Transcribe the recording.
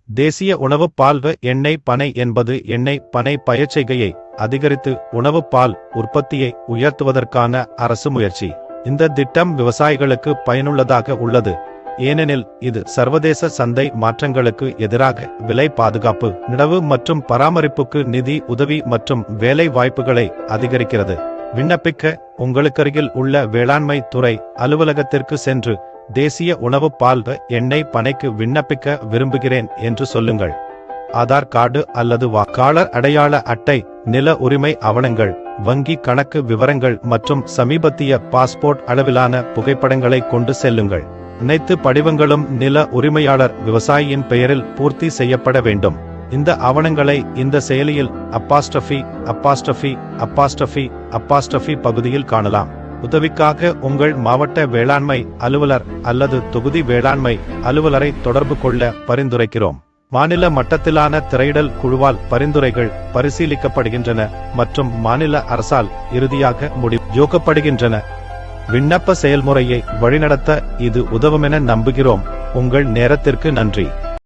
தேசிய உணவு பால்வ எண்ணெய் பனை என்பது எண்ணெய் பனை பயிர்ச்செய்கையை அதிகரித்து உணவு பால் உற்பத்தியை உயர்த்துவதற்கான அரசு முயற்சி. இந்த திட்டம் விவசாயிகளுக்கு பயனுள்ளதாக உள்ளது. ஏனெனில் இது சர்வதேச சந்தை மாற்றங்களுக்கு எதிராக விலை பாதுகாப்பு, நடவு மற்றும் பராமரிப்புக்கு நிதி உதவி மற்றும் வேலை வாய்ப்புகளை அதிகரிக்கிறது. விண்ணப்பிக்க உங்களுக்கருகில் உள்ள வேளாண்மை துறை அலுவலகத்திற்கு சென்று தேசிய உணவு பால்வ எண்ணெய் பனைக்கு விண்ணப்பிக்க விரும்புகிறேன் என்று சொல்லுங்கள். ஆதார் கார்டு அல்லது வாக்காளர் அடையாள அட்டை, நில உரிமை ஆவணங்கள், வங்கி கணக்கு விவரங்கள் மற்றும் சமீபத்திய பாஸ்போர்ட் அளவிலான புகைப்படங்களை கொண்டு செல்லுங்கள். அனைத்து படிவங்களும் நில உரிமையாளர் விவசாயியின் பெயரில் பூர்த்தி செய்யப்பட வேண்டும். இந்த ஆவணங்களை இந்த செயலியில் ******* பகுதியில் காணலாம். உதவிக்காக உங்கள் மாவட்ட வேளாண்மை அலுவலர் அல்லது தொகுதி வேளாண்மை அலுவலரை தொடர்பு கொள்ள பரிந்துரைக்கிறோம். மாநில மட்டத்திலான திரையிடல் குழுவால் பரிந்துரைகள் பரிசீலிக்கப்படுகின்றன மற்றும் மாநில அரசால் இறுதியாக முடிவெடுக்கப்படுகின்றன. விண்ணப்ப செயல்முறையை வழிநடத்த இது உதவுமென நம்புகிறோம். உங்கள் நேரத்திற்கு நன்றி.